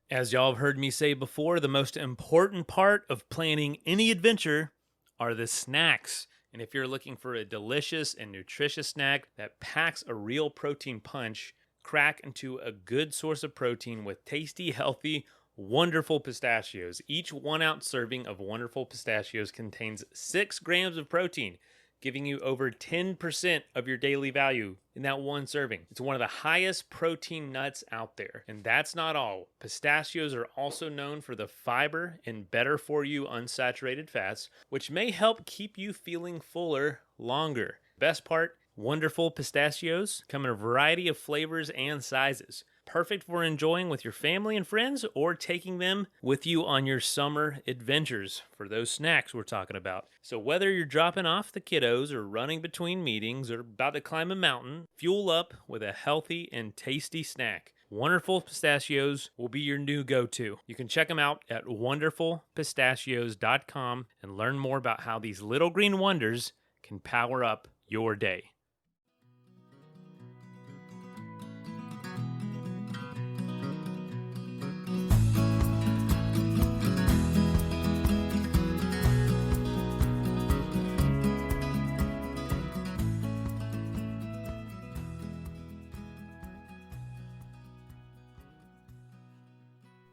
As y'all have heard me say before, the most important part of planning any adventure are the snacks. And if you're looking for a delicious and nutritious snack that packs a real protein punch, crack into a good source of protein with tasty, healthy, wonderful pistachios. Each 1 ounce serving of wonderful pistachios contains 6 grams of protein, giving you over 10% of your daily value in that one serving. It's one of the highest protein nuts out there. And that's not all. Pistachios are also known for the fiber and better for you unsaturated fats, which may help keep you feeling fuller longer. Best part, wonderful pistachios come in a variety of flavors and sizes. Perfect for enjoying with your family and friends or taking them with you on your summer adventures for those snacks we're talking about. So whether you're dropping off the kiddos or running between meetings or about to climb a mountain, fuel up with a healthy and tasty snack. Wonderful Pistachios will be your new go-to. You can check them out at wonderfulpistachios.com and learn more about how these little green wonders can power up your day.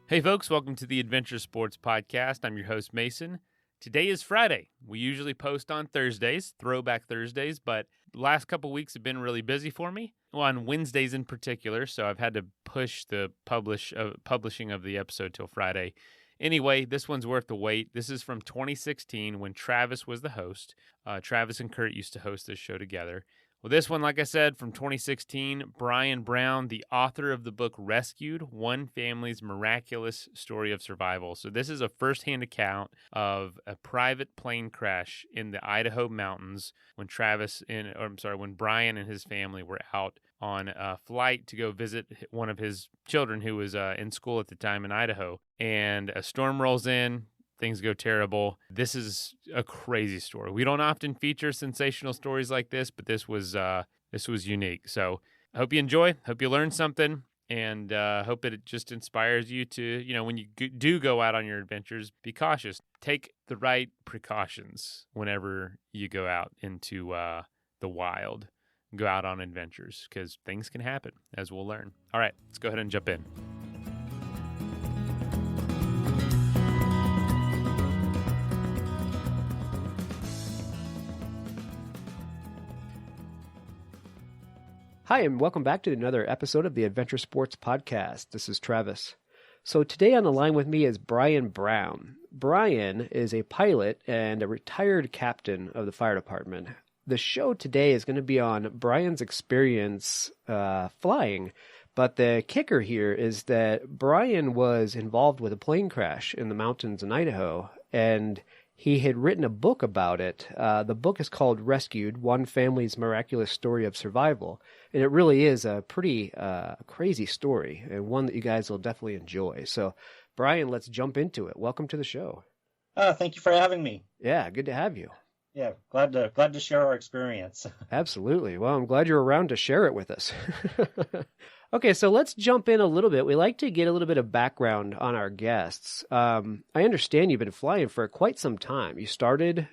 Hey folks, welcome to the Adventure Sports Podcast. I'm your host, Mason. Today is Friday. We usually post on Thursdays, Throwback Thursdays, but the last couple weeks have been really busy for me, well, on Wednesdays in particular, so I've had to push the publishing of the episode till Friday. Anyway, this one's worth the wait. This is from 2016 when Travis was the host. Travis and Kurt used to host this show together. Well, this one, like I said, from 2016, Brian Brown, the author of the book Rescued, One Family's Miraculous Story of Survival. So this is a firsthand account of a private plane crash in the Idaho mountains when when Brian and his family were out on a flight to go visit one of his children who was in school at the time in Idaho. And a storm rolls in. Things go terrible. This is a crazy story. We don't often feature sensational stories like this, but this was unique. So I hope you enjoy. Hope you learn something, and hope it just inspires you to, when you do go out on your adventures, be cautious. Take the right precautions whenever you go out into the wild. Go out on adventures because things can happen, as we'll learn. All right, let's go ahead and jump in. Hi, and welcome back to another episode of the Adventure Sports Podcast. This is Travis. So today on the line with me is Brian Brown. Brian is a pilot and a retired captain of the fire department. The show today is going to be on Brian's experience flying, but the kicker here is that Brian was involved with a plane crash in the mountains in Idaho, and he had written a book about it. The book is called Rescued, One Family's Miraculous Story of Survival. And it really is a pretty crazy story, and one that you guys will definitely enjoy. So, Brian, let's jump into it. Welcome to the show. Thank you for having me. Yeah, good to have you. Yeah, glad to share our experience. Absolutely. Well, I'm glad you're around to share it with us. Okay, so let's jump in a little bit. We like to get a little bit of background on our guests. I understand you've been flying for quite some time. You started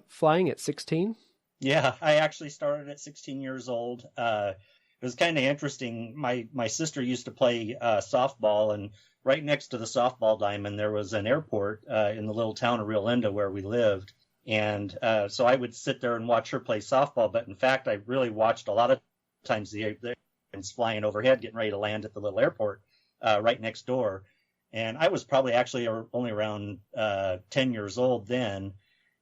flying at 16? Yeah, I actually started at 16 years old. It was kind of interesting. My sister used to play softball, and right next to the softball diamond, there was an airport in the little town of Rio Linda where we lived. And so I would sit there and watch her play softball. But in fact, I really watched a lot of times the airplanes flying overhead, getting ready to land at the little airport right next door. And I was probably actually only around 10 years old then.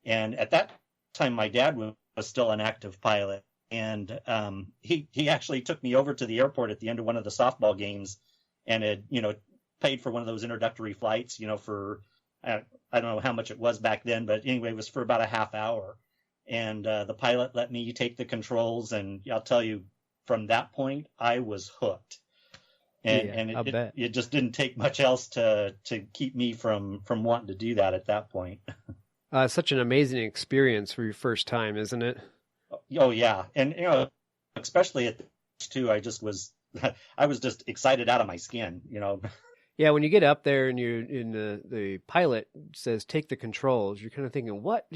And at that time, my dad was still an active pilot. And he actually took me over to the airport at the end of one of the softball games and had, paid for one of those introductory flights, for, I don't know how much it was back then, but anyway, it was for about a half hour. And the pilot let me take the controls. And I'll tell you, from that point, I was hooked. And it just didn't take much else to keep me from wanting to do that at that point. Such an amazing experience for your first time, isn't it? Oh yeah, and especially at the too, I was just excited out of my skin. Yeah, when you get up there and the pilot says take the controls, you're kind of thinking, what?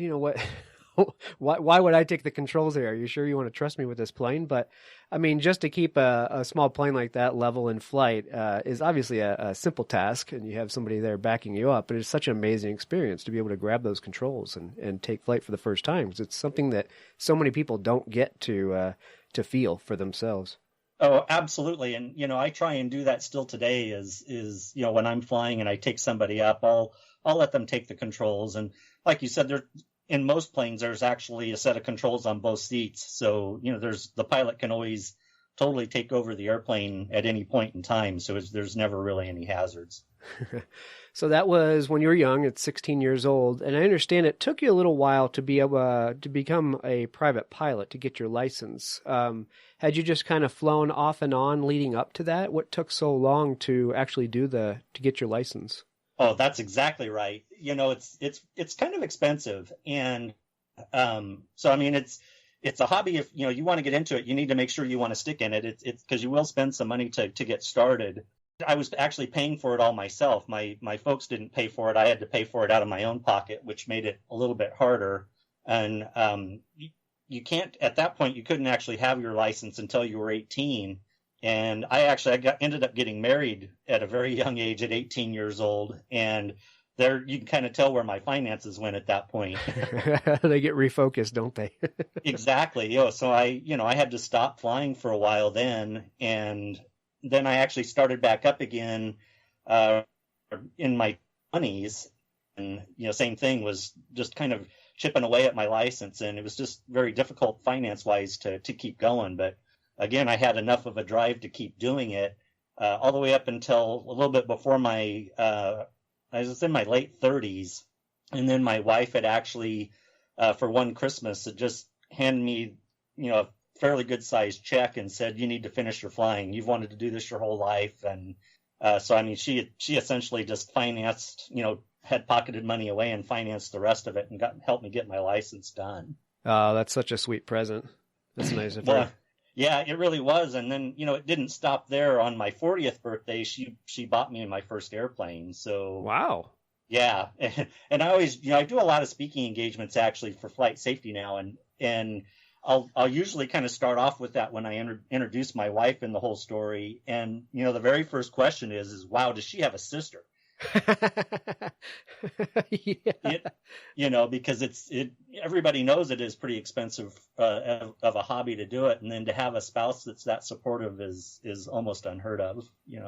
What? Why would I take the controls here? Are you sure you want to trust me with this plane? But I mean, just to keep a small plane like that level in flight is obviously a simple task, and you have somebody there backing you up. But it's such an amazing experience to be able to grab those controls and take flight for the first time, because it's something that so many people don't get to feel for themselves. Oh, absolutely. And, I try and do that still today is, when I'm flying and I take somebody up, I'll let them take the controls. And like you said, in most planes, there's actually a set of controls on both seats. So, the pilot can always totally take over the airplane at any point in time. So there's never really any hazards. So that was when you were young, at 16 years old. And I understand it took you a little while to be able to become a private pilot, to get your license. Had you just kind of flown off and on leading up to that? What took so long to actually to get your license? Oh, that's exactly right. It's kind of expensive. And so, I mean, it's a hobby. If, you want to get into it, you need to make sure you want to stick in it. It's because you will spend some money to get started. I was actually paying for it all myself. My folks didn't pay for it. I had to pay for it out of my own pocket, which made it a little bit harder. And you can't, at that point, you couldn't actually have your license until you were 18. And I ended up getting married at a very young age, at 18 years old. And there, you can kind of tell where my finances went at that point. They get refocused, don't they? Exactly. So I had to stop flying for a while then. And then I actually started back up again in my 20s. And, same thing, was just kind of chipping away at my license. And it was just very difficult finance-wise to keep going. But again, I had enough of a drive to keep doing it all the way up until a little bit before I was in my late 30s. And then my wife had actually, for one Christmas, had just handed me, a fairly good sized check and said, you need to finish your flying. You've wanted to do this your whole life. And so, I mean, she essentially just financed, had pocketed money away and financed the rest of it and helped me get my license done. Oh, that's such a sweet present. That's nice of her. Yeah, it really was. And then, it didn't stop there. On my 40th birthday, she bought me my first airplane. So wow. Yeah. And I always, I do a lot of speaking engagements actually for flight safety now. And I'll usually kind of start off with that when I introduce my wife in the whole story. And, the very first question is, wow, does she have a sister? Yeah. Because everybody knows it is pretty expensive of a hobby to do it. And then to have a spouse that's that supportive is almost unheard of,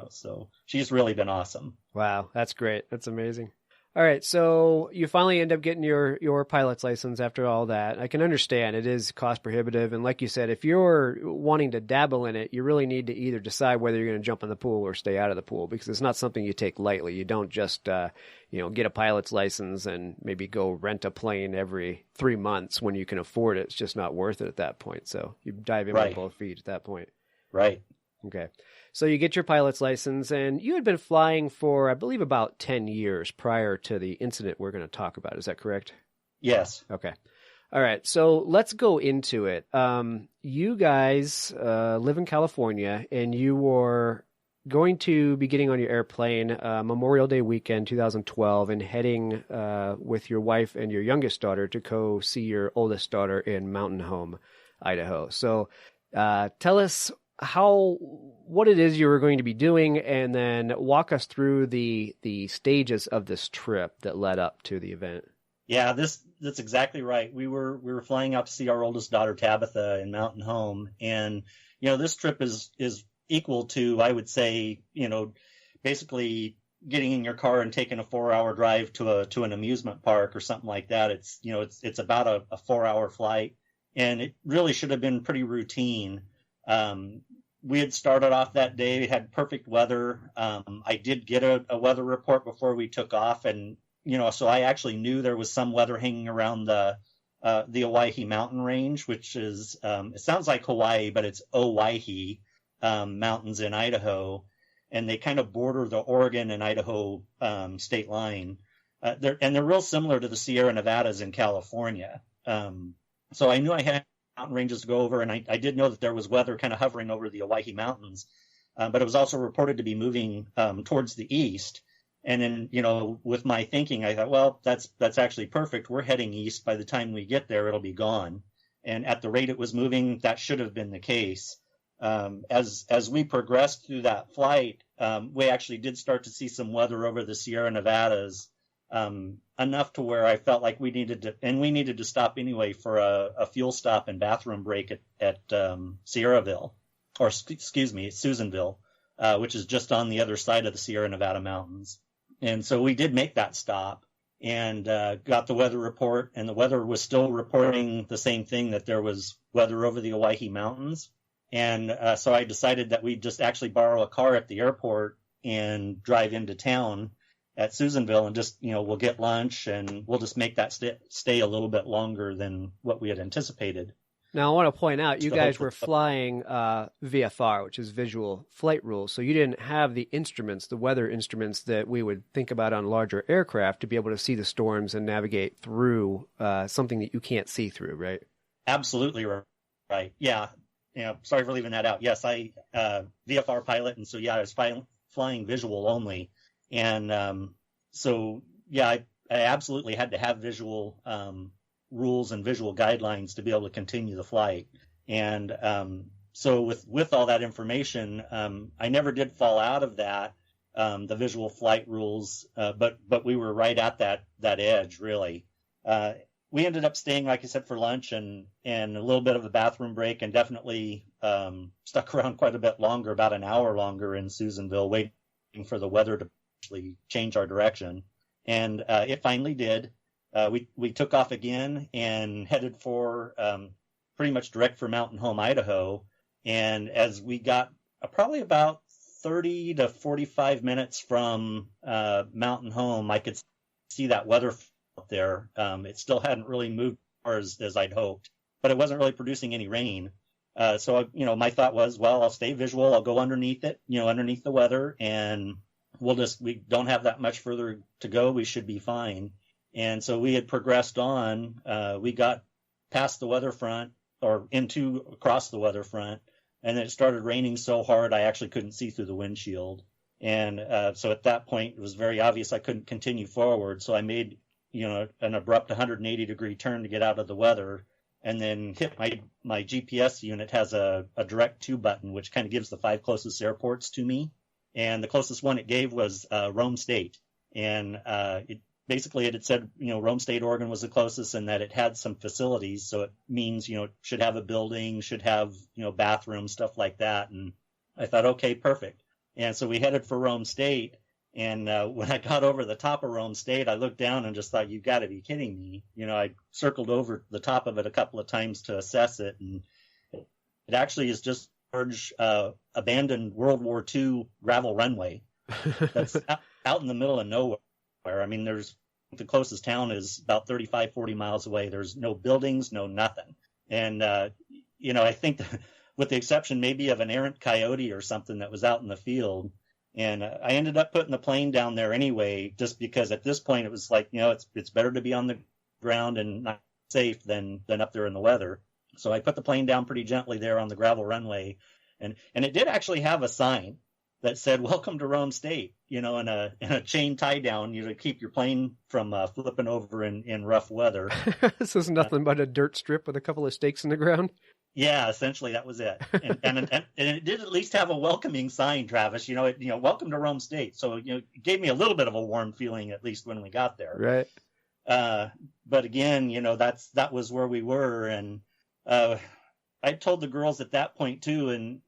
so she's really been awesome. Wow. That's great. That's amazing. All right, so you finally end up getting your pilot's license after all that. I can understand it is cost prohibitive, and like you said, if you're wanting to dabble in it, you really need to either decide whether you're going to jump in the pool or stay out of the pool, because it's not something you take lightly. You don't just get a pilot's license and maybe go rent a plane every 3 months when you can afford it. It's just not worth it at that point. So you dive in with both feet at that point. Right. Okay. So you get your pilot's license, and you had been flying for, I believe, about 10 years prior to the incident we're going to talk about. Is that correct? Yes. Okay. All right. So let's go into it. You guys live in California, and you were going to be getting on your airplane Memorial Day weekend 2012 and heading with your wife and your youngest daughter to go see your oldest daughter in Mountain Home, Idaho. So tell us what it is you were going to be doing, and then walk us through the stages of this trip that led up to the event. Yeah, that's exactly right. We were flying out to see our oldest daughter, Tabitha, in Mountain Home. And, this trip is equal to, I would say, basically getting in your car and taking a 4-hour drive to an amusement park or something like that. It's about a 4-hour flight, and it really should have been pretty routine. We had started off that day. We had perfect weather. I did get a weather report before we took off, and so I actually knew there was some weather hanging around the Owyhee mountain range, which is it sounds like Hawaii, but it's Owyhee mountains in Idaho, and they kind of border the Oregon and Idaho state line. They're real similar to the Sierra Nevadas in California. So I knew I had mountain ranges to go over, and I did know that there was weather kind of hovering over the Owyhee Mountains. but it was also reported to be moving towards the east. And then, with my thinking, I thought, well, that's actually perfect. We're heading east. By the time we get there, it'll be gone. And at the rate it was moving, that should have been the case. As we progressed through that flight, we actually did start to see some weather over the Sierra Nevadas, enough to where I felt like we needed to stop anyway for a fuel stop and bathroom break at Sierraville, or excuse me, Susanville, which is just on the other side of the Sierra Nevada mountains. And so we did make that stop and got the weather report, and the weather was still reporting the same thing, that there was weather over the Owyhee Mountains. And so I decided that we'd just actually borrow a car at the airport and drive into town at Susanville and just, we'll get lunch and we'll just make that stay a little bit longer than what we had anticipated. Now, I want to point out, you guys were flying VFR, which is visual flight rules. So you didn't have the instruments, the weather instruments that we would think about on larger aircraft to be able to see the storms and navigate through something that you can't see through, right? Absolutely right. Yeah. Sorry for leaving that out. Yes, I VFR pilot, and so I was flying visual only, and so I absolutely had to have visual rules and visual guidelines to be able to continue the flight. And so with all that information, I never did fall out of that, the visual flight rules, but we were right at that edge, really. We ended up staying, like I said, for lunch and a little bit of a bathroom break, and definitely stuck around quite a bit longer, about an hour longer in Susanville, waiting for the weather to actually change our direction. And it finally did. We took off again and headed for pretty much direct for Mountain Home, Idaho. And as we got probably about 30 to 45 minutes from Mountain Home, I could see that weather up there. It still hadn't really moved as I'd hoped, but it wasn't really producing any rain. So my thought was, well, I'll stay visual. I'll go underneath it, underneath the weather, and we don't have that much further to go. We should be fine. And so we had progressed on. We got past the weather front, or across the weather front, and it started raining so hard I actually couldn't see through the windshield. And so at that point, it was very obvious I couldn't continue forward. So I made an abrupt 180-degree turn to get out of the weather, and then hit my GPS unit has a direct to button, which kind of gives the 5 closest airports to me. And the closest one it gave was Rome State. And it had said, Rome State, Oregon was the closest, and that it had some facilities. So it means, it should have a building, should have, bathrooms, stuff like that. And I thought, okay, perfect. And so we headed for Rome State. And when I got over the top of Rome State, I looked down and just thought, you've got to be kidding me. I circled over the top of it a couple of times to assess it. And it actually is just a large abandoned World War II gravel runway that's out in the middle of nowhere. I mean, the closest town is about 35, 40 miles away. There's no buildings, no nothing. And, I think that, with the exception maybe of an errant coyote or something that was out in the field. And I ended up putting the plane down there anyway, just because at this point it was like, it's better to be on the ground and not safe than up there in the weather. So I put the plane down pretty gently there on the gravel runway. And it did actually have a sign that said, "Welcome to Rome State," in a chain tie down, to keep your plane from flipping over in rough weather. This is nothing but a dirt strip with a couple of stakes in the ground. Yeah, essentially that was it. And it did at least have a welcoming sign, Travis, welcome to Rome State. So, it gave me a little bit of a warm feeling, at least when we got there. Right. But again, that was where we were. And I told the girls at that point too, and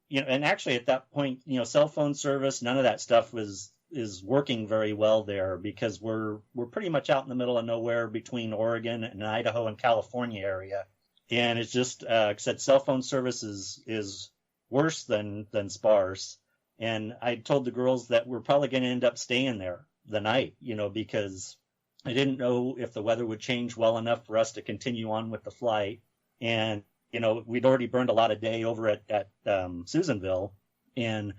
actually at that point, cell phone service, none of that stuff is working very well there, because we're pretty much out in the middle of nowhere between Oregon and Idaho and California area. And it's just, said cell phone service is worse than sparse. And I told the girls that we're probably going to end up staying there the night, because I didn't know if the weather would change well enough for us to continue on with the flight. And, we'd already burned a lot of day over at Susanville. And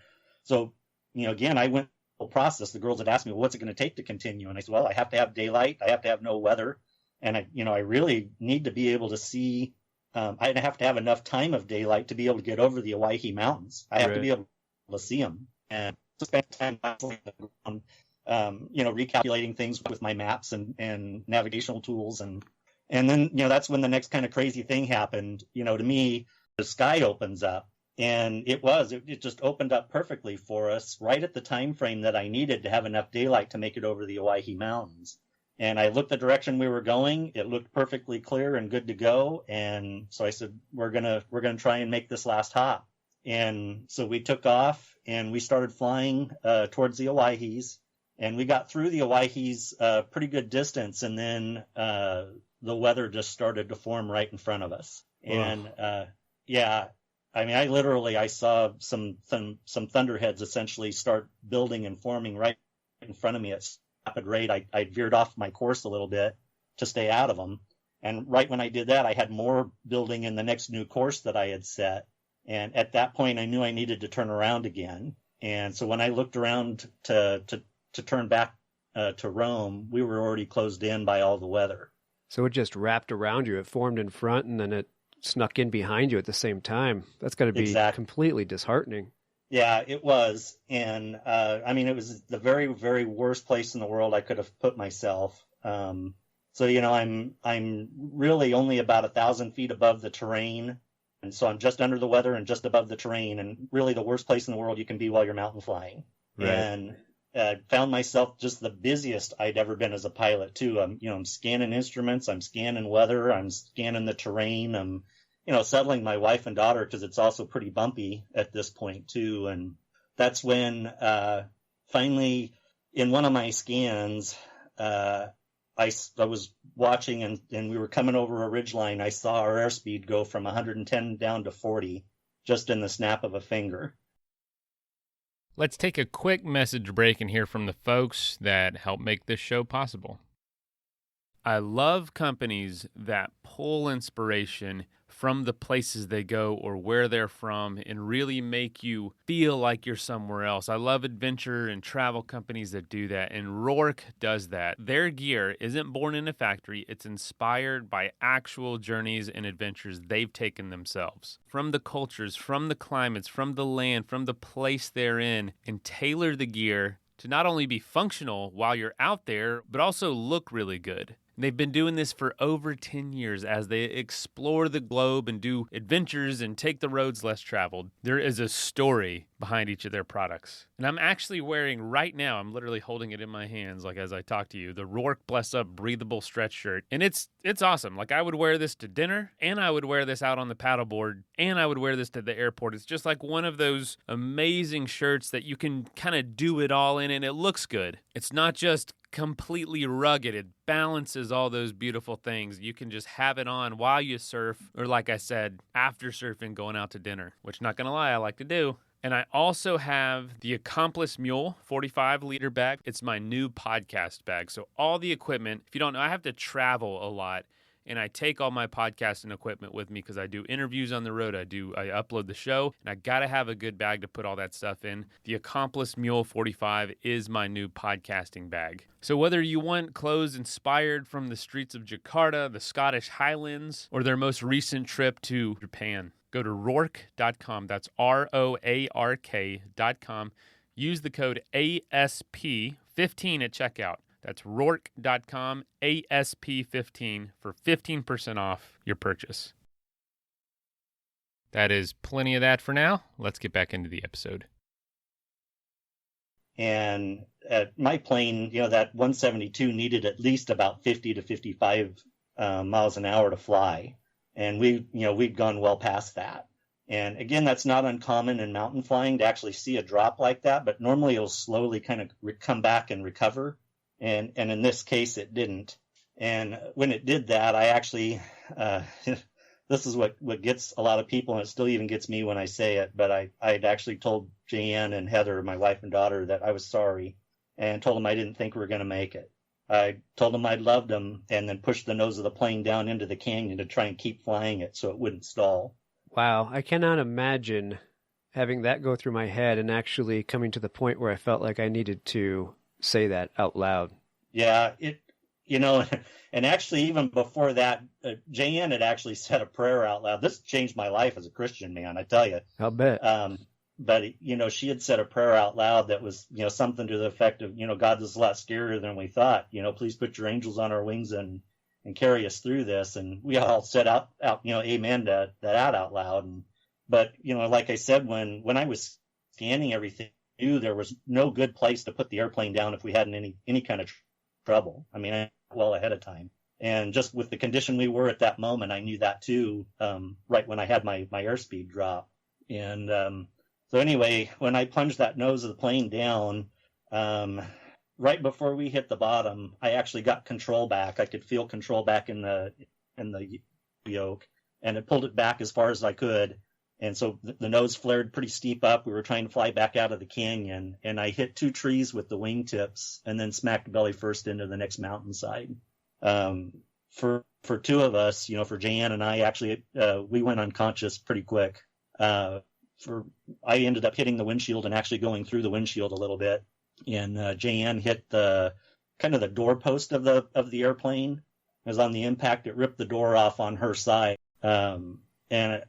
so, again, I went through the whole process. The girls had asked me, well, what's it going to take to continue? And I said, well, I have to have daylight. I have to have no weather. And I really need to be able to see. I have to have enough time of daylight to be able to get over the Owyhee Mountains. I have to be able to to see them. And spent time recalculating things with my maps and navigational tools. And then, that's when the next kind of crazy thing happened. To me, the sky opens up. And it just opened up perfectly for us right at the time frame that I needed to have enough daylight to make it over the Owyhee Mountains. And I looked the direction we were going. It looked perfectly clear and good to go. And so I said, we're gonna try and make this last hop. And so we took off and we started flying towards the Owyhees. And we got through the Owyhees pretty good distance. And then the weather just started to form right in front of us. And I mean, I saw some thunderheads essentially start building and forming right in front of me at rapid rate. I veered off my course a little bit to stay out of them. And right when I did that, I had more building in the next new course that I had set. And at that point, I knew I needed to turn around again. And so when I looked around to turn back to Rome, we were already closed in by all the weather. So it just wrapped around you. It formed in front and then it snuck in behind you at the same time. That's got to be completely disheartening. Yeah, it was. And it was the very, very worst place in the world I could have put myself. I'm really only about 1,000 feet above the terrain. And so I'm just under the weather and just above the terrain, and really the worst place in the world you can be while you're mountain flying. Right. And found myself just the busiest I'd ever been as a pilot too. I'm scanning instruments, I'm scanning weather, I'm scanning the terrain, I'm settling my wife and daughter because it's also pretty bumpy at this point too. And that's when finally in one of my scans, I was watching and we were coming over a ridgeline. I saw our airspeed go from 110 down to 40 just in the snap of a finger. Let's take a quick message break and hear from the folks that help make this show possible. I love companies that pull inspiration from the places they go or where they're from and really make you feel like you're somewhere else. I love adventure and travel companies that do that, and Roark does that. Their gear isn't born in a factory. It's inspired by actual journeys and adventures they've taken themselves. From the cultures, from the climates, from the land, from the place they're in, and tailor the gear to not only be functional while you're out there, but also look really good. They've been doing this for over 10 years as they explore the globe and do adventures and take the roads less traveled. There is a story behind each of their products. And I'm actually wearing right now, I'm literally holding it in my hands like as I talk to you, the Roark Bless Up breathable stretch shirt. And it's awesome. Like I would wear this to dinner, and I would wear this out on the paddleboard, and I would wear this to the airport. It's just like one of those amazing shirts that you can kind of do it all in and it looks good. It's not just completely rugged. It balances all those beautiful things. You can just have it on while you surf, or like I said, after surfing, going out to dinner, which not gonna lie, I like to do. And I also have the Accomplice Mule 45-liter bag. It's my new podcast bag. So all the equipment, if you don't know, I have to travel a lot. And I take all my podcasting equipment with me because I do interviews on the road. I upload the show, and I got to have a good bag to put all that stuff in. The Accomplice Mule 45 is my new podcasting bag. So whether you want clothes inspired from the streets of Jakarta, the Scottish Highlands, or their most recent trip to Japan, go to Roark.com. That's ROARK.com. Use the code ASP15 at checkout. That's Roark.com, ASP15 for 15% off your purchase. That is plenty of that for now. Let's get back into the episode. And my plane, that 172 needed at least about 50 to 55 miles an hour to fly. And we'd gone well past that. And again, that's not uncommon in mountain flying to actually see a drop like that, but normally it'll slowly kind of come back and recover. And in this case, it didn't. And when it did that, I actually, this is what gets a lot of people, and it still even gets me when I say it, but I'd actually told Jan and Heather, my wife and daughter, that I was sorry, and told them I didn't think we were going to make it. I told them I loved them, and then pushed the nose of the plane down into the canyon to try and keep flying it so it wouldn't stall. Wow, I cannot imagine having that go through my head and actually coming to the point where I felt like I needed to say that out loud. Yeah, and actually even before that, Jan had actually said a prayer out loud. This changed my life as a Christian, man, I tell you. I'll bet. she had said a prayer out loud that was, something to the effect of, God, this is a lot scarier than we thought. Please put your angels on our wings and carry us through this. And we all said out, amen to that out loud. But like I said, when I was scanning everything, I knew there was no good place to put the airplane down if we had any kind of trouble. I mean, well ahead of time. And just with the condition we were at that moment, I knew that too, right when I had my airspeed drop. And so anyway, when I plunged that nose of the plane down, right before we hit the bottom, I actually got control back. I could feel control back in the yoke, and it pulled it back as far as I could. And so the nose flared pretty steep up. We were trying to fly back out of the canyon, and I hit 2 trees with the wingtips and then smacked belly first into the next mountainside. For 2 of us, for Jan and I, actually, we went unconscious pretty quick. I ended up hitting the windshield and actually going through the windshield a little bit. And Jan hit the doorpost of the airplane. As on the impact, it ripped the door off on her side. And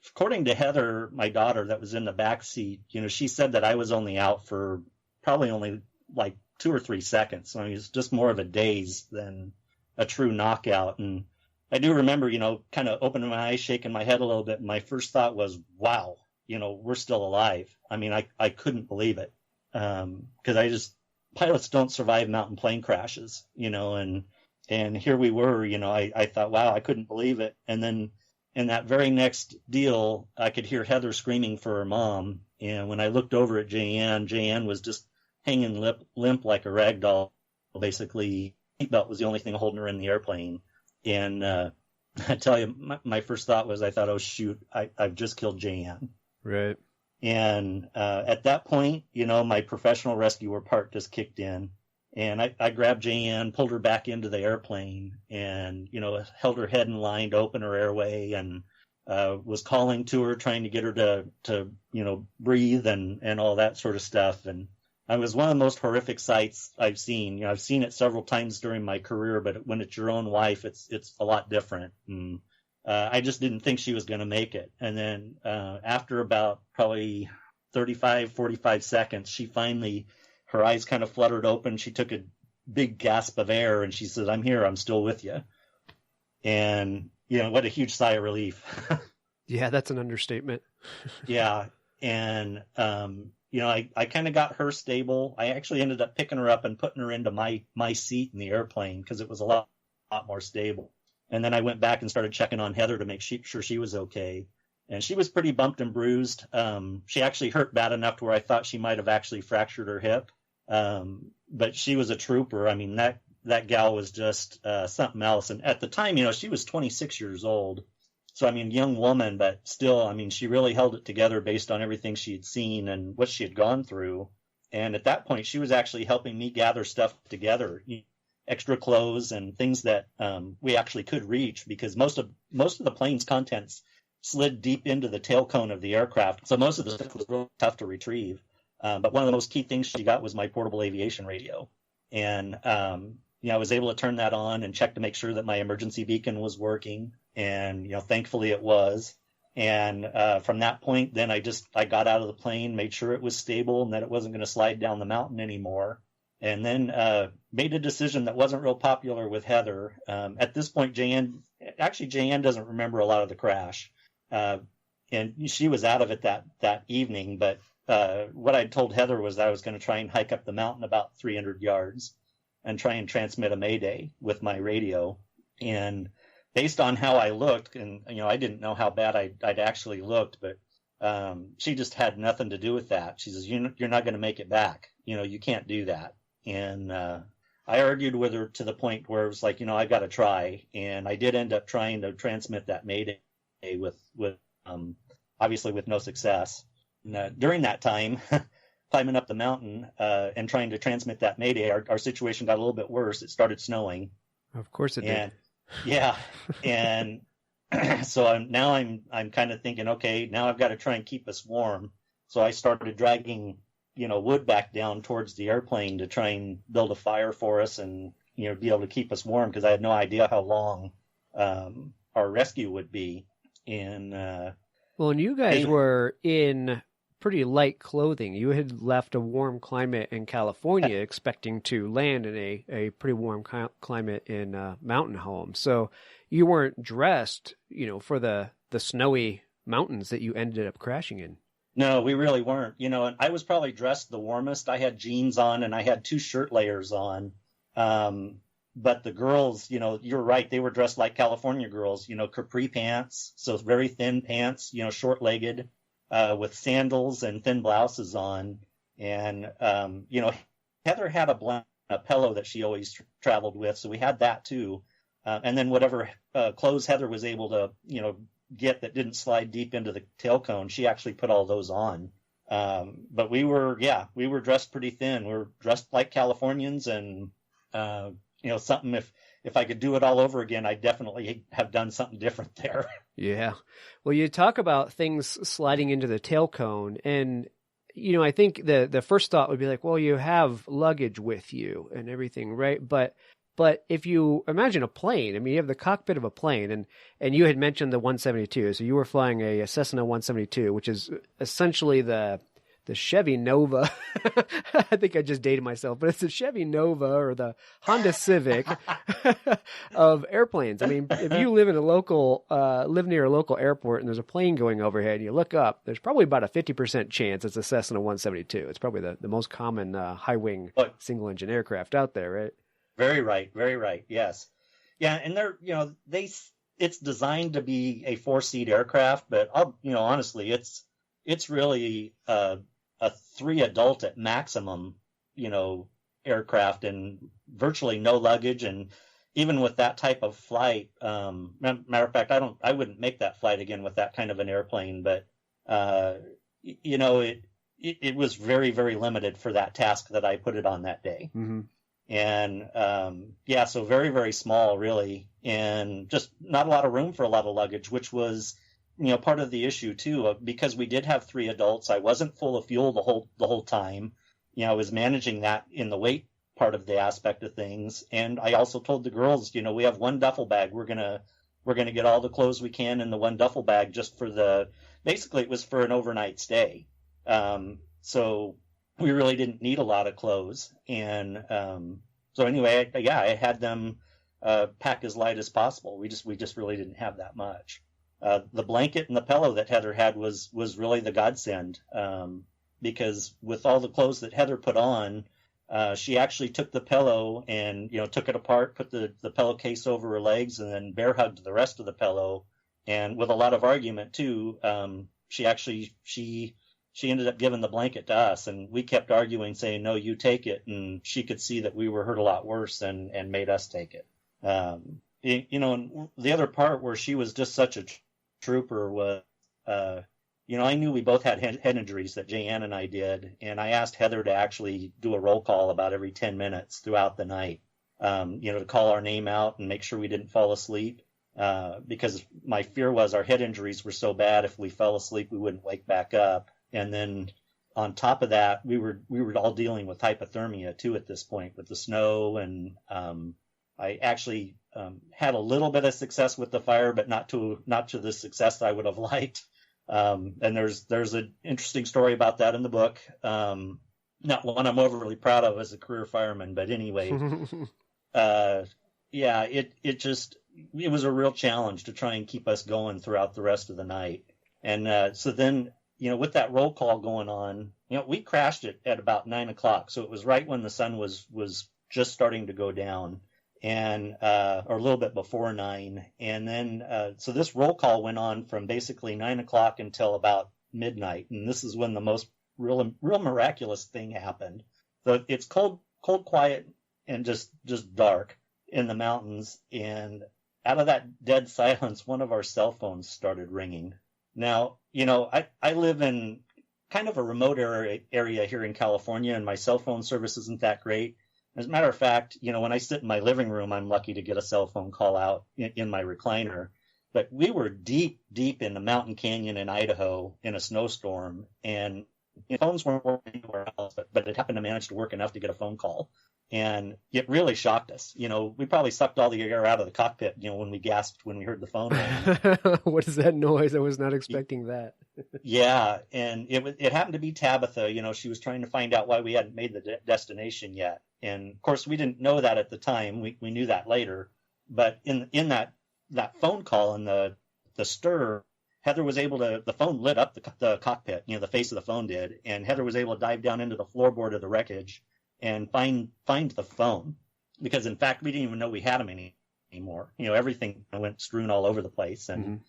according to Heather, my daughter that was in the back seat, she said that I was only out for probably only like 2 or 3 seconds. So it was just more of a daze than a true knockout. And I do remember, kind of opening my eyes, shaking my head a little bit. And my first thought was, wow, we're still alive. I mean, I couldn't believe it. Because pilots don't survive mountain plane crashes, and here we were, I thought, wow, I couldn't believe it. And then in that very next deal, I could hear Heather screaming for her mom. And when I looked over at Jan was just hanging limp like a rag doll. Basically, seatbelt was the only thing holding her in the airplane. And I tell you, my first thought was, I thought, oh, shoot, I've just killed Jan. Right. And at that point, my professional rescuer part just kicked in. And I grabbed Jan, pulled her back into the airplane, and, held her head in line to open her airway, and was calling to her, trying to get her to breathe and all that sort of stuff. And it was one of the most horrific sights I've seen. I've seen it several times during my career, but when it's your own wife, it's a lot different. And I just didn't think she was going to make it. And then after about probably 35, 45 seconds, she finally, her eyes kind of fluttered open. She took a big gasp of air and she said, "I'm here. I'm still with you." And, what a huge sigh of relief. Yeah, that's an understatement. Yeah. And, I kind of got her stable. I actually ended up picking her up and putting her into my seat in the airplane because it was a lot more stable. And then I went back and started checking on Heather to make sure she was okay. And she was pretty bumped and bruised. She actually hurt bad enough to where I thought she might have actually fractured her hip. But she was a trooper. I mean, that gal was just something else. And at the time, she was 26 years old. So, I mean, young woman, but still, I mean, she really held it together based on everything she had seen and what she had gone through. And at that point, she was actually helping me gather stuff together. Extra clothes and things that we actually could reach, because most of the plane's contents slid deep into the tail cone of the aircraft. So most of the stuff was really tough to retrieve. But one of the most key things she got was my portable aviation radio. And, I was able to turn that on and check to make sure that my emergency beacon was working. And, thankfully it was. And from that point, then I got out of the plane, made sure it was stable and that it wasn't going to slide down the mountain anymore. And then made a decision that wasn't real popular with Heather. At this point, Jan doesn't remember a lot of the crash. And she was out of it that evening. But what I told Heather was that I was going to try and hike up the mountain about 300 yards and try and transmit a mayday with my radio. And based on how I looked, and, I didn't know how bad I'd actually looked, but she just had nothing to do with that. She says, you're not going to make it back. You can't do that. And I argued with her to the point where it was like, I got to try. And I did end up trying to transmit that mayday with obviously with no success. And, during that time, climbing up the mountain and trying to transmit that mayday, our situation got a little bit worse. It started snowing. Of course it did. Yeah. And so I'm kind of thinking, okay, now I've got to try and keep us warm. So I started dragging wood back down towards the airplane to try and build a fire for us and, be able to keep us warm, because I had no idea how long our rescue would be. And well, and you guys were in pretty light clothing. You had left a warm climate in California expecting to land in a pretty warm climate in mountain home. So you weren't dressed, for the snowy mountains that you ended up crashing in. No, we really weren't. And I was probably dressed the warmest. I had jeans on and I had 2 shirt layers on. But the girls, you're right. They were dressed like California girls, capri pants. So very thin pants, short-legged, with sandals and thin blouses on. And, Heather had a pillow that she always traveled with. So we had that too. And then whatever clothes Heather was able to, get that didn't slide deep into the tail cone, she actually put all those on. But we were dressed pretty thin. We were dressed like Californians, and something, if I could do it all over again, I'd definitely have done something different there. Yeah. Well, you talk about things sliding into the tail cone, and I think the first thought would be like, well, you have luggage with you and everything, right? But if you imagine a plane, you have the cockpit of a plane, and you had mentioned the 172. So you were flying a Cessna 172, which is essentially the Chevy Nova. I think I just dated myself, but it's the Chevy Nova or the Honda Civic of airplanes. If you live in live near a local airport and there's a plane going overhead and you look up, there's probably about a 50% chance it's a Cessna 172. It's probably the most common high wing single engine aircraft out there, right? Very right. Very right. Yes. Yeah. And they're, it's designed to be a 4-seat aircraft, but honestly, it's really a 3 adult at maximum, aircraft, and virtually no luggage. And even with that type of flight, matter of fact, I wouldn't make that flight again with that kind of an airplane, but, it was very, very limited for that task that I put it on that day. Mm-hmm. And, so very, very small, really, and just not a lot of room for a lot of luggage, which was, part of the issue too, because we did have 3 adults. I wasn't full of fuel the whole time. I was managing that in the weight part of the aspect of things. And I also told the girls, we have 1 duffel bag. We're going to get all the clothes we can in the 1 duffel bag just basically it was for an overnight stay. So we really didn't need a lot of clothes. And, so anyway, I had them, pack as light as possible. We just really didn't have that much. The blanket and the pillow that Heather had was really the godsend, because with all the clothes that Heather put on, she actually took the pillow and, took it apart, put the pillowcase over her legs, and then bear hugged the rest of the pillow. And with a lot of argument too, she ended up giving the blanket to us, and we kept arguing, saying, no, you take it. And she could see that we were hurt a lot worse and made us take it. And the other part where she was just such a trooper was, I knew we both had head injuries that Jan and I did. And I asked Heather to actually do a roll call about every 10 minutes throughout the night, to call our name out and make sure we didn't fall asleep. Because my fear was our head injuries were so bad, if we fell asleep, we wouldn't wake back up. And then on top of that, we were all dealing with hypothermia too at this point with the snow. And I actually had a little bit of success with the fire, but not to the success I would have liked. And there's an interesting story about that in the book. Not one I'm overly proud of as a career fireman, but anyway, it was a real challenge to try and keep us going throughout the rest of the night. And so then, with that roll call going on, we crashed it at about 9:00. So it was right when the sun was just starting to go down, and or a little bit before 9. And then so this roll call went on from basically 9:00 until about midnight. And this is when the most real miraculous thing happened. So it's cold, quiet, and just dark in the mountains. And out of that dead silence, one of our cell phones started ringing. Now, I live in kind of a remote area here in California, and my cell phone service isn't that great. As a matter of fact, when I sit in my living room, I'm lucky to get a cell phone call out in my recliner. But we were deep in the mountain canyon in Idaho in a snowstorm, and phones weren't working anywhere else, but it happened to manage to work enough to get a phone call. And it really shocked us. We probably sucked all the air out of the cockpit, when we gasped when we heard the phone ring. What is that noise? I was not expecting that. Yeah, and it happened to be Tabitha. She was trying to find out why we hadn't made the destination yet. And of course, we didn't know that at the time. We knew that later. But in that phone call and the stir, Heather was able to, the phone lit up the cockpit, the face of the phone did, and Heather was able to dive down into the floorboard of the wreckage and find the phone, because in fact we didn't even know we had them anymore. Everything went strewn all over the place, and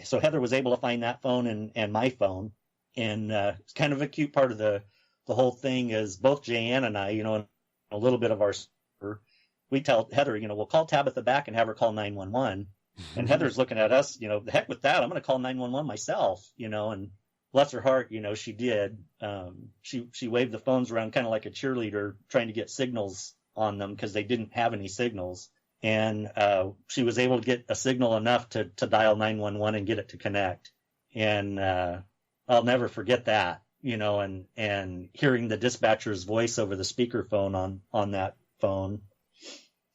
so Heather was able to find that phone and my phone, and it's kind of a cute part of the whole thing is both Jan and I, a little bit of our, we tell Heather, we'll call Tabitha back and have her call 911. And Heather's looking at us, the heck with that. I'm going to call 911 myself, and bless her heart, she did. She waved the phones around kind of like a cheerleader trying to get signals on them because they didn't have any signals. And she was able to get a signal enough to dial 911 and get it to connect. And I'll never forget that, and hearing the dispatcher's voice over the speakerphone on that phone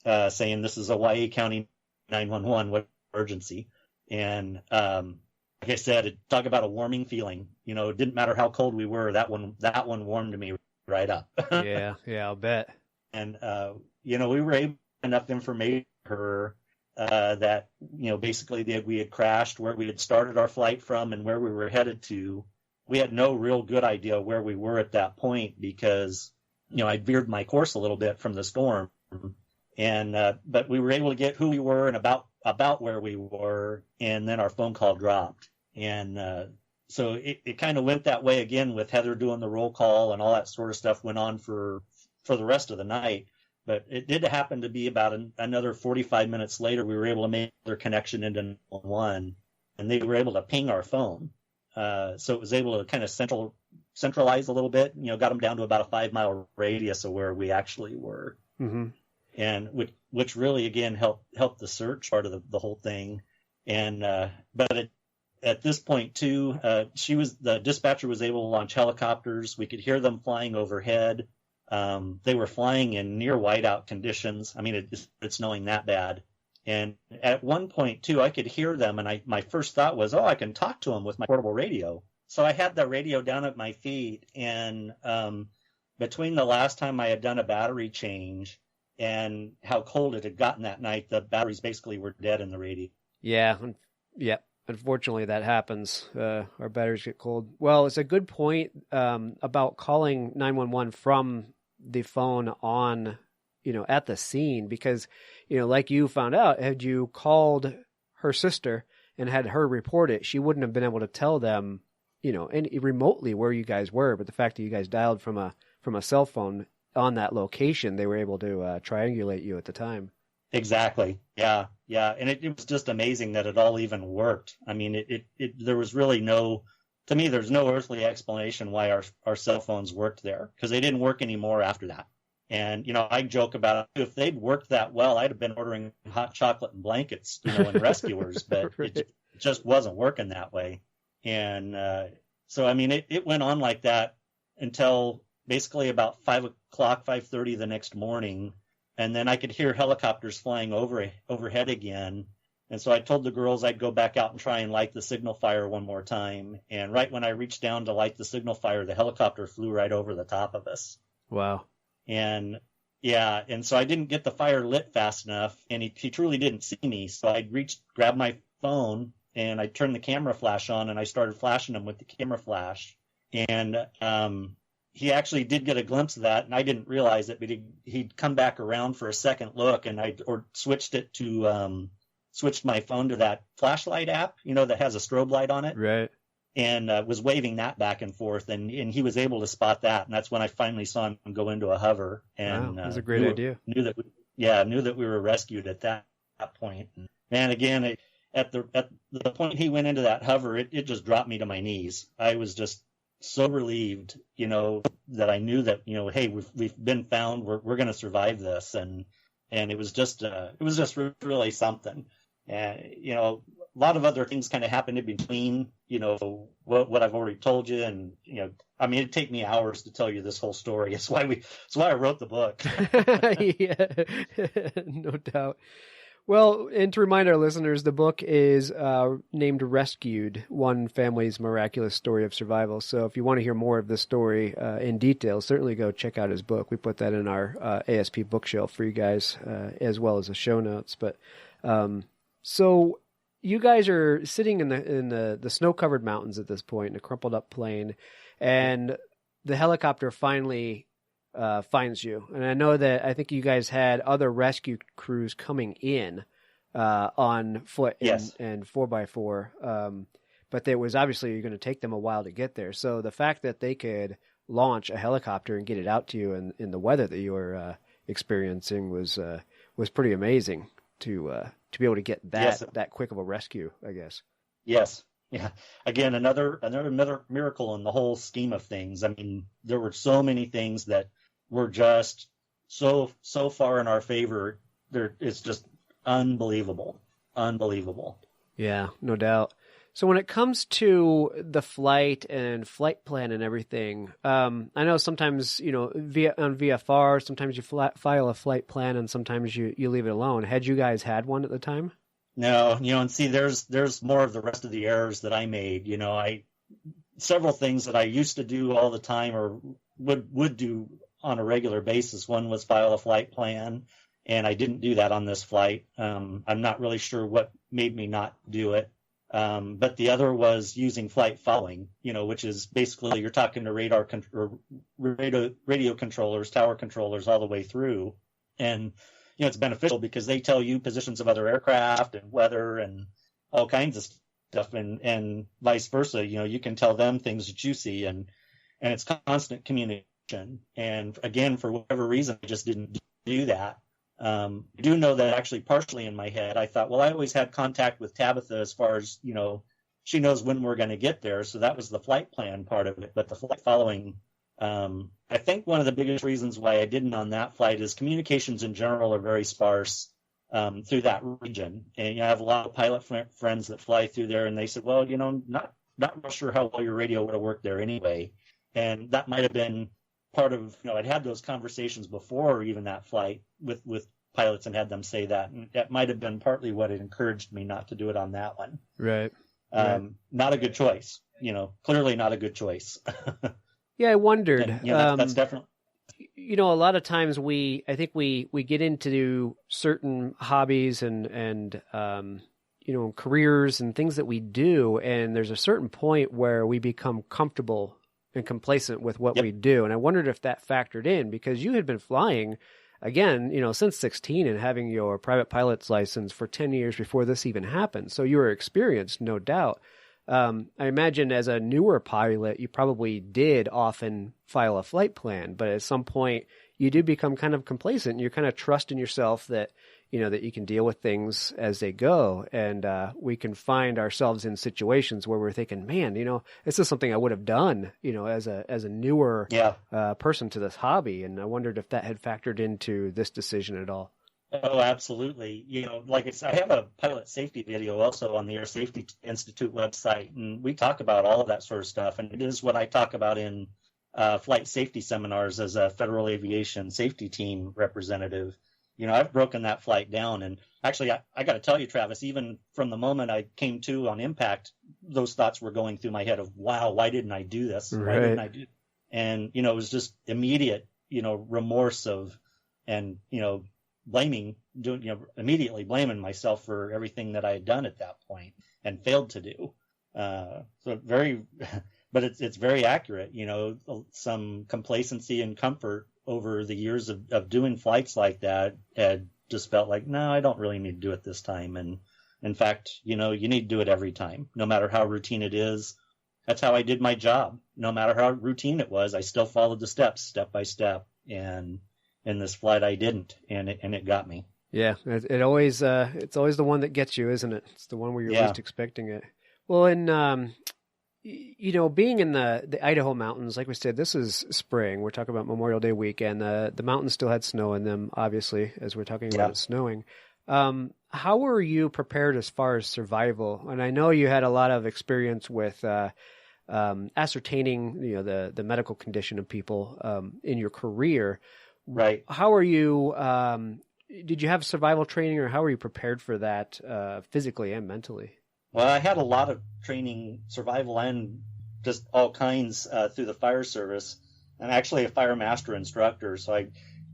saying, "This is Hawaii County 911, what emergency?" And like I said, talk about a warming feeling. It didn't matter how cold we were. That one warmed me right up. Yeah, I'll bet. And we were able to get enough information for her that basically we had crashed, where we had started our flight from, and where we were headed to. We had no real good idea where we were at that point because I veered my course a little bit from the storm. And but we were able to get who we were and about where we were, and then our phone call dropped. And so it kind of went that way again with Heather doing the roll call, and all that sort of stuff went on for the rest of the night. But it did happen to be about another 45 minutes later, we were able to make their connection into 911, and they were able to ping our phone. So it was able to kind of centralize a little bit, got them down to about a 5-mile radius of where we actually were. Mm-hmm. And which really again helped the search part of the whole thing. And but at this point too, the dispatcher was able to launch helicopters. We could hear them flying overhead. They were flying in near whiteout conditions. I mean, it's snowing that bad. And at one point too, I could hear them, and my first thought was, I can talk to them with my portable radio. So I had the radio down at my feet, and between the last time I had done a battery change and how cold it had gotten that night, the batteries basically were dead in the radio. Yeah. Unfortunately, that happens. Our batteries get cold. Well, it's a good point about calling 911 from the phone on, at the scene, because, like you found out, had you called her sister and had her report it, she wouldn't have been able to tell them, any remotely where you guys were. But the fact that you guys dialed from a cell phone on that location, they were able to triangulate you at the time. Exactly. Yeah. And it was just amazing that it all even worked. I mean, there was really there's no earthly explanation why our cell phones worked there, because they didn't work anymore after that. And, I joke about it. If they'd worked that well, I'd have been ordering hot chocolate and blankets, and rescuers, but right. It just wasn't working that way. And so, I mean, it went on like that until basically about 5:30 the next morning. And then I could hear helicopters flying overhead again. And so I told the girls I'd go back out and try and light the signal fire one more time. And right when I reached down to light the signal fire, the helicopter flew right over the top of us. Wow. And yeah, and so I didn't get the fire lit fast enough, and he truly didn't see me. So I grabbed my phone, and I turned the camera flash on, and I started flashing him with the camera flash. And he actually did get a glimpse of that, and I didn't realize it, but he'd come back around for a second look, and switched my phone to that flashlight app, that has a strobe light on it. Right. And was waving that back and forth, and he was able to spot that, and that's when I finally saw him go into a hover. And wow, that was a great idea. Knew that we were rescued at that point. And again, at the point he went into that hover, it just dropped me to my knees. I was just so relieved, that I knew that, hey, we've been found. We're going to survive this, and it was just really something. And, a lot of other things kind of happened in between, what I've already told you. And, it'd take me hours to tell you this whole story. That's why I wrote the book. Yeah, no doubt. Well, and to remind our listeners, the book is named Rescued, One Family's Miraculous Story of Survival. So if you want to hear more of the story in detail, certainly go check out his book. We put that in our ASP bookshelf for you guys, as well as the show notes. But so you guys are sitting in the snow-covered mountains at this point in a crumpled up plain, and the helicopter finally finds you. And I think you guys had other rescue crews coming in on foot and 4x4. But there was obviously going to take them a while to get there. So the fact that they could launch a helicopter and get it out to you in the weather that you were experiencing was pretty amazing to be able to get that quick of a rescue, I guess. Yes. Yeah. Again, another miracle in the whole scheme of things. I mean, there were so many things that were just so far in our favor. It's just unbelievable. Yeah, no doubt. So when it comes to the flight and flight plan and everything, I know sometimes, via VFR, sometimes you file a flight plan and sometimes you leave it alone. Had you guys had one at the time? No, and see, there's more of the rest of the errors that I made. Several things that I used to do all the time or would do on a regular basis. One was file a flight plan, and I didn't do that on this flight. I'm not really sure what made me not do it. But the other was using flight following, which is basically you're talking to radio controllers, tower controllers all the way through. And, it's beneficial because they tell you positions of other aircraft and weather and all kinds of stuff, and vice versa. You can tell them things that you see, and it's constant communication. And again, for whatever reason, I just didn't do that. I do know that actually partially in my head, I thought, well, I always had contact with Tabitha as far as, she knows when we're going to get there. So that was the flight plan part of it. But the flight following, I think one of the biggest reasons why I didn't on that flight is communications in general are very sparse through that region. And I have a lot of pilot friends that fly through there, and they said, well, not real sure how well your radio would have worked there anyway. And that might have been part of, I'd had those conversations before even that flight with pilots and had them say that. And that might have been partly what had encouraged me not to do it on that one. Right. Not a good choice, clearly not a good choice. Yeah, I wondered. And, that's definitely. A lot of times I think we get into certain hobbies and careers and things that we do, and there's a certain point where we become comfortable and complacent with what we do. And I wondered if that factored in, because you had been flying, again, since 16 and having your private pilot's license for 10 years before this even happened. So you were experienced, no doubt. I imagine as a newer pilot, you probably did often file a flight plan, but at some point you do become kind of complacent and you're kind of trusting yourself that, that you can deal with things as they go. And we can find ourselves in situations where we're thinking, man, this is something I would have done, as a newer person to this hobby. And I wondered if that had factored into this decision at all. Oh, absolutely. Like I have a pilot safety video also on the Air Safety Institute website, and we talk about all of that sort of stuff. And it is what I talk about in flight safety seminars as a Federal Aviation Safety Team representative. I've broken that flight down. And actually, I got to tell you, Travis, even from the moment I came to on impact, those thoughts were going through my head of, wow, why didn't I do this? Right. Why didn't I do? And, it was just immediate, remorse and immediately blaming myself for everything that I had done at that point and failed to do. But it's very accurate, some complacency and comfort over the years of doing flights like that had just felt like, no, I don't really need to do it this time. And in fact, you need to do it every time, no matter how routine it is. That's how I did my job. No matter how routine it was, I still followed the steps step by step. And in this flight, I didn't, and it got me. Yeah, it always it's always the one that gets you, isn't it? It's the one where you're least expecting it. Well, and being in the Idaho mountains, like we said, this is spring. We're talking about Memorial Day weekend. The mountains still had snow in them, obviously, as we're talking about it snowing. how were you prepared as far as survival? And I know you had a lot of experience with ascertaining, the medical condition of people in your career. Right. How are you? Did you have survival training, or how were you prepared for that physically and mentally? Well, I had a lot of training, survival and just all kinds through the fire service. I'm actually a fire master instructor, so I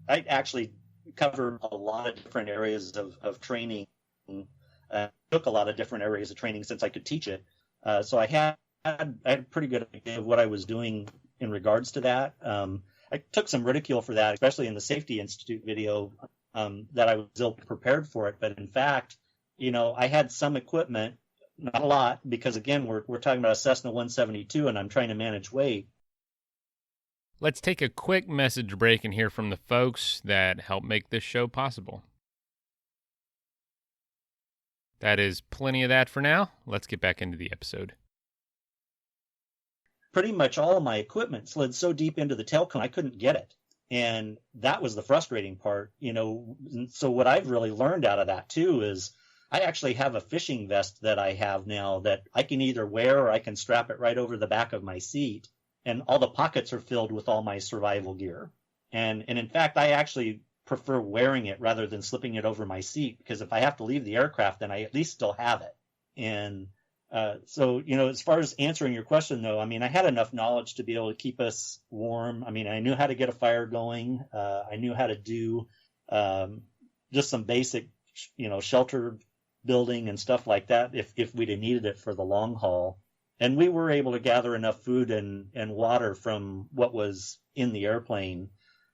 actually covered a lot of different areas of training. Took a lot of different areas of training since I could teach it. So I had a pretty good idea of what I was doing in regards to that. I took some ridicule for that, especially in the Safety Institute video, that I was ill prepared for it. But in fact, I had some equipment, not a lot, because again, we're talking about a Cessna 172, and I'm trying to manage weight. Let's take a quick message break and hear from the folks that help make this show possible. That is plenty of that for now. Let's get back into the episode. Pretty much all of my equipment slid so deep into the tail cone I couldn't get it. And that was the frustrating part, So what I've really learned out of that too is I actually have a fishing vest that I have now that I can either wear or I can strap it right over the back of my seat. And all the pockets are filled with all my survival gear. And in fact, I actually prefer wearing it rather than slipping it over my seat, because if I have to leave the aircraft, then I at least still have it. And so, as far as answering your question, though, I mean, I had enough knowledge to be able to keep us warm. I mean, I knew how to get a fire going. I knew how to do just some basic, shelter building and stuff like that if we'd have needed it for the long haul. And we were able to gather enough food and water from what was in the airplane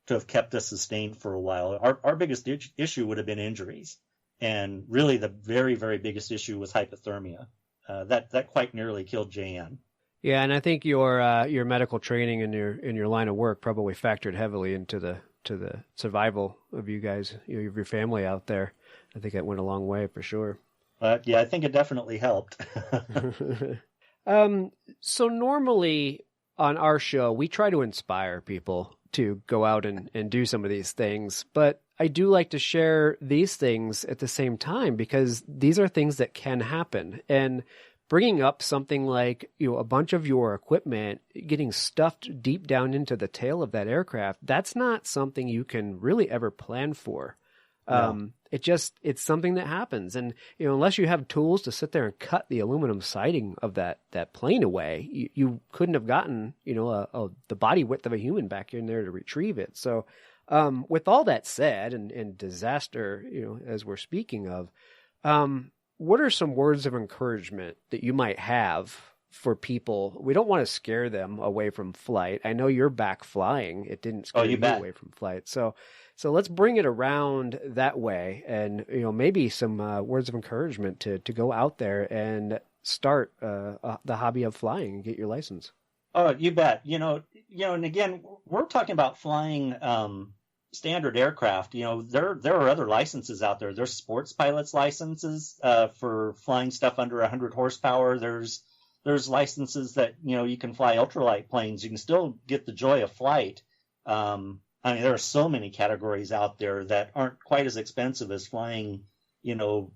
to have kept us sustained for a while. Our biggest issue would have been injuries. And really the very, very biggest issue was hypothermia. That quite nearly killed Jan. Yeah, and I think your medical training and your line of work probably factored heavily into the survival of you guys, of your family out there. I think that went a long way for sure. Yeah, I think it definitely helped. So normally on our show, we try to inspire people to go out and do some of these things, but I do like to share these things at the same time because these are things that can happen. And bringing up something like, a bunch of your equipment getting stuffed deep down into the tail of that aircraft, that's not something you can really ever plan for. No. It's something that happens. And, unless you have tools to sit there and cut the aluminum siding of that plane away, you couldn't have gotten, the body width of a human back in there to retrieve it. So, with all that said and disaster, as we're speaking of, what are some words of encouragement that you might have for people? We don't want to scare them away from flight. I know you're back flying. It didn't scare you away from flight. So let's bring it around that way, and maybe some words of encouragement to go out there and start the hobby of flying and get your license. Oh, you bet. And again, we're talking about flying standard aircraft. There are other licenses out there. There's sports pilots licenses for flying stuff under 100 horsepower. There's licenses that you can fly ultralight planes. You can still get the joy of flight. There are so many categories out there that aren't quite as expensive as flying, your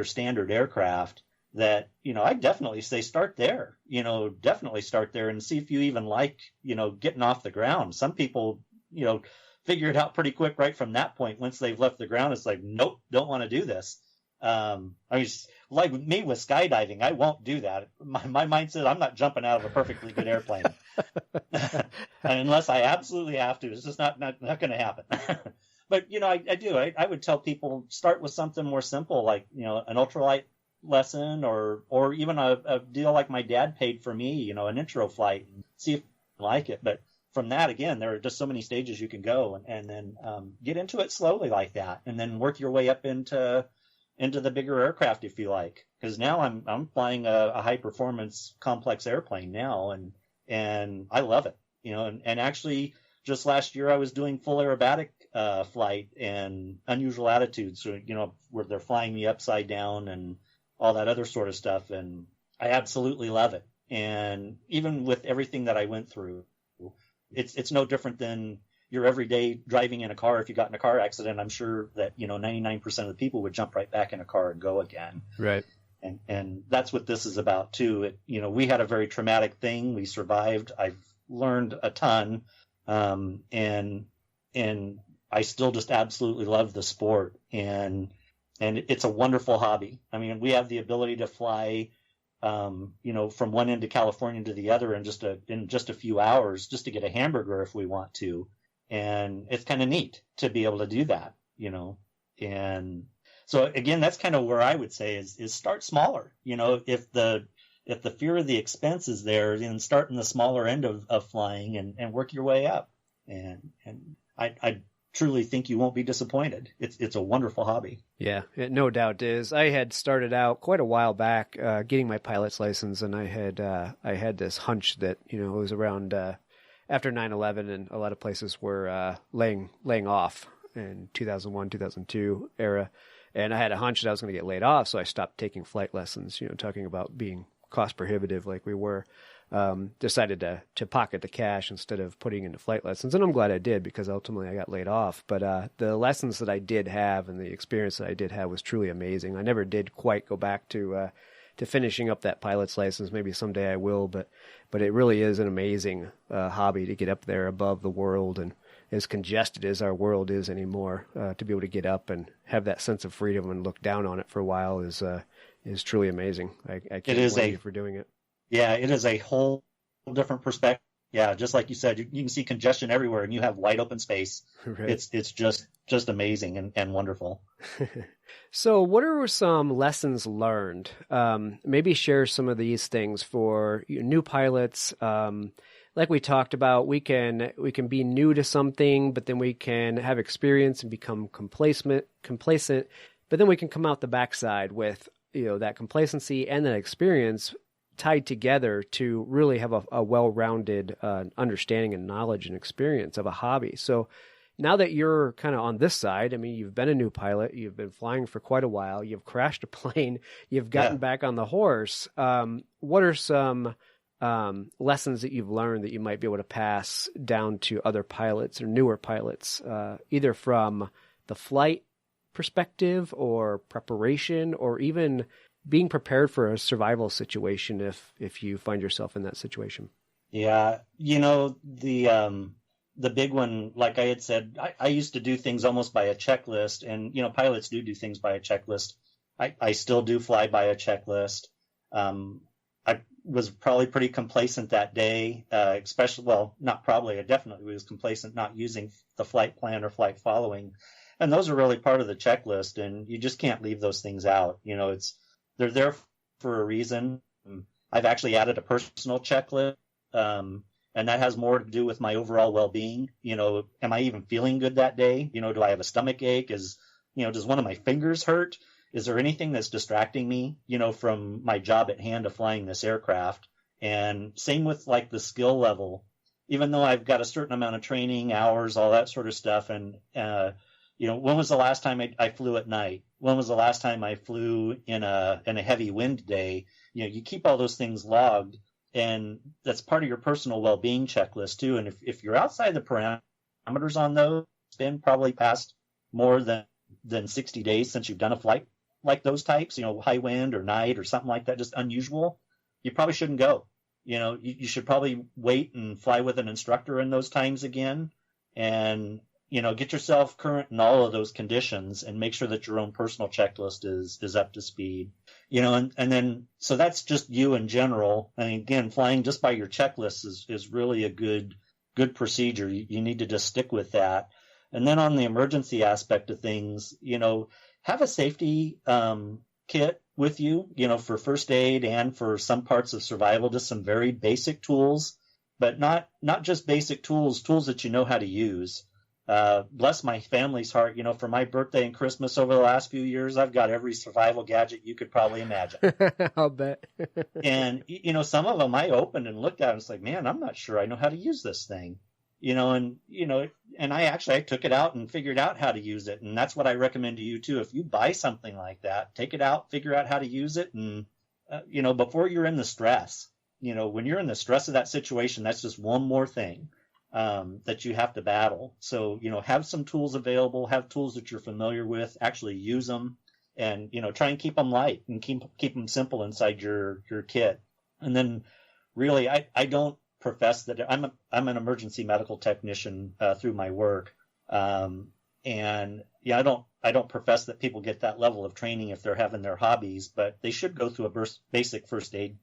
standard aircraft. That I definitely say start there. Definitely start there and see if you even like getting off the ground. Some people figure it out pretty quick right from that point. Once they've left the ground, it's like, nope, don't want to do this. Like me with skydiving, I won't do that. My mindset, I'm not jumping out of a perfectly good airplane. Unless I absolutely have to. It's just not going to happen. But, I do. I would tell people start with something more simple, like, an ultralight lesson or even a deal like my dad paid for me, an intro flight, and see if you like it. But from that, again, there are just so many stages you can go and then get into it slowly like that, and then work your way up into the bigger aircraft if you like. Because now I'm flying a high performance complex airplane now, and I love it. And actually just last year I was doing full aerobatic flight and unusual attitudes, so, where they're flying me upside down and all that other sort of stuff, and I absolutely love it. And even with everything that I went through, it's no different than your everyday driving in a car. If you got in a car accident, I'm sure that 99% of the people would jump right back in a car and go again. Right. And that's what this is about too. We had a very traumatic thing. We survived. I've learned a ton, and I still just absolutely love the sport, and it's a wonderful hobby. I mean, we have the ability to fly, from one end of California to the other in just a few hours, just to get a hamburger if we want to, and it's kind of neat to be able to do that, and so again, that's kind of where I would say is start smaller. If the fear of the expense is there, then start in the smaller end of flying and work your way up, and I truly think you won't be disappointed. It's a wonderful hobby. Yeah, it no doubt is. I had started out quite a while back getting my pilot's license, and I had this hunch that it was around after 9/11, and a lot of places were laying off in 2001, 2002 era, and I had a hunch that I was going to get laid off, so I stopped taking flight lessons. Talking about being cost prohibitive like we were. Decided to pocket the cash instead of putting into flight lessons. And I'm glad I did, because ultimately I got laid off. But the lessons that I did have and the experience that I did have was truly amazing. I never did quite go back to finishing up that pilot's license. Maybe someday I will, but it really is an amazing hobby to get up there above the world, and as congested as our world is anymore, to be able to get up and have that sense of freedom and look down on it for a while is truly amazing. I can't blame you for doing it. Yeah, it is a whole different perspective. Yeah, just like you said, you can see congestion everywhere, and you have wide open space. Right. It's just amazing and wonderful. So what are some lessons learned? Maybe share some of these things for new pilots. Like we talked about, we can be new to something, but then we can have experience and become complacent, but then we can come out the backside with that complacency and that experience tied together to really have a well-rounded understanding and knowledge and experience of a hobby. So now that you're kind of on this side, I mean, you've been a new pilot, you've been flying for quite a while, you've crashed a plane, you've gotten back on the horse. What are some lessons that you've learned that you might be able to pass down to other pilots or newer pilots, either from the flight perspective or preparation, or even being prepared for a survival situation if you find yourself in that situation? Yeah, the big one, like I had said, I used to do things almost by a checklist, and pilots do things by a checklist. I still do fly by a checklist. I was probably pretty complacent that day, especially, well, not probably, I definitely was complacent not using the flight plan or flight following. And those are really part of the checklist, and you just can't leave those things out. They're there for a reason. I've actually added a personal checklist, and that has more to do with my overall well-being. Am I even feeling good that day? Do I have a stomach ache? Does one of my fingers hurt? Is there anything that's distracting me, from my job at hand of flying this aircraft? And same with like the skill level, even though I've got a certain amount of training, hours, all that sort of stuff. And, when was the last time I flew at night? When was the last time I flew in a heavy wind day? You keep all those things logged, and that's part of your personal well-being checklist too. And if you're outside the parameters on those, it's been probably past more than 60 days since you've done a flight like those types, high wind or night or something like that, just unusual, you probably shouldn't go. You should probably wait and fly with an instructor in those times again, and get yourself current in all of those conditions and make sure that your own personal checklist is up to speed. And then, so that's just you in general. And again, flying just by your checklist is really a good procedure. You need to just stick with that. And then on the emergency aspect of things, have a safety kit with you, for first aid and for some parts of survival, just some very basic tools, but not just basic tools that you know how to use. Bless my family's heart, for my birthday and Christmas over the last few years, I've got every survival gadget you could probably imagine. I'll bet. And, some of them I opened and looked at and it's like, man, I'm not sure I know how to use this thing. And I took it out and figured out how to use it. And that's what I recommend to you too. If you buy something like that, take it out, figure out how to use it. And, before you're in the stress, when you're in the stress of that situation, that's just one more thing. that you have to battle. So, have some tools available, have tools that you're familiar with, actually use them, and, try and keep them light and keep them simple inside your kit. And then really, I don't profess that I'm an emergency medical technician through my work. And yeah, I don't profess that people get that level of training if they're having their hobbies, but they should go through a basic first aid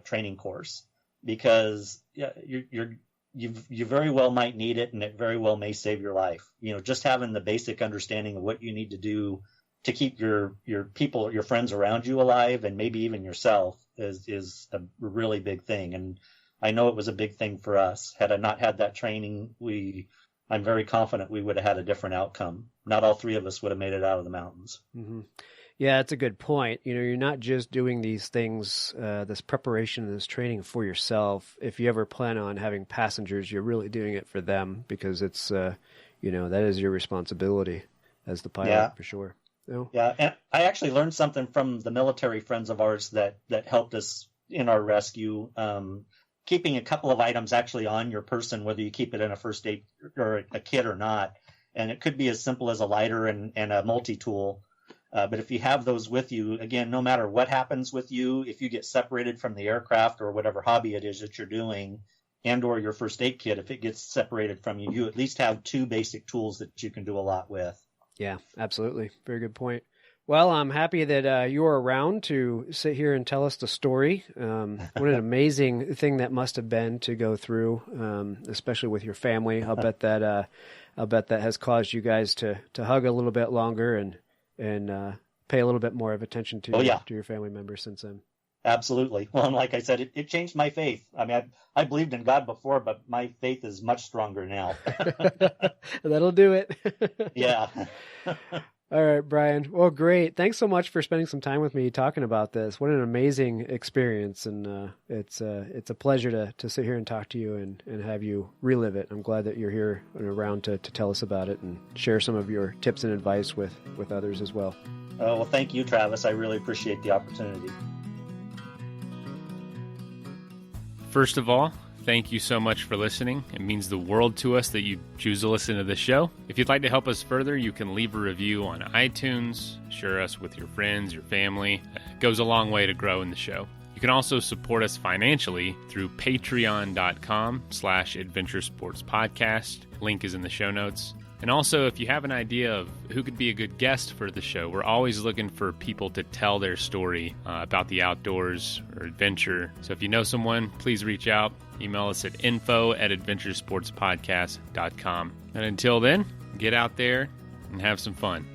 training course, because you very well might need it, and it very well may save your life. Just having the basic understanding of what you need to do to keep your people, your friends around you alive, and maybe even yourself is a really big thing. And I know it was a big thing for us. Had I not had that training, I'm very confident we would have had a different outcome. Not all three of us would have made it out of the mountains. Mm-hmm. Yeah, that's a good point. You're not just doing these things, this preparation, this training for yourself. If you ever plan on having passengers, you're really doing it for them, because it's, that is your responsibility as the pilot, for sure. Yeah, and I actually learned something from the military friends of ours that helped us in our rescue. Keeping a couple of items actually on your person, whether you keep it in a first aid or a kit or not. And it could be as simple as a lighter and a multi-tool. But if you have those with you, again, no matter what happens with you, if you get separated from the aircraft or whatever hobby it is that you're doing, and or your first aid kit, if it gets separated from you, you at least have two basic tools that you can do a lot with. Yeah, absolutely. Very good point. Well, I'm happy that you're around to sit here and tell us the story. What an amazing thing that must have been to go through, especially with your family. I'll bet that has caused you guys to hug a little bit longer and pay a little bit more of attention to your family members since then. Absolutely. Well, and like I said, it changed my faith. I mean, I believed in God before, but my faith is much stronger now. That'll do it. Yeah. All right, Brian. Well, great. Thanks so much for spending some time with me talking about this. What an amazing experience. And it's a pleasure to sit here and talk to you and have you relive it. I'm glad that you're here and around to tell us about it and share some of your tips and advice with others as well. Oh, well, thank you, Travis. I really appreciate the opportunity. First of all, thank you so much for listening. It means the world to us that you choose to listen to the show. If you'd like to help us further, you can leave a review on iTunes, share us with your friends, your family. It goes a long way to growing the show. You can also support us financially through patreon.com/adventuresportspodcast. Link is in the show notes. And also, if you have an idea of who could be a good guest for the show, we're always looking for people to tell their story about the outdoors or adventure. So if you know someone, please reach out. Email us at info@adventuresportspodcast.com. And until then, get out there and have some fun.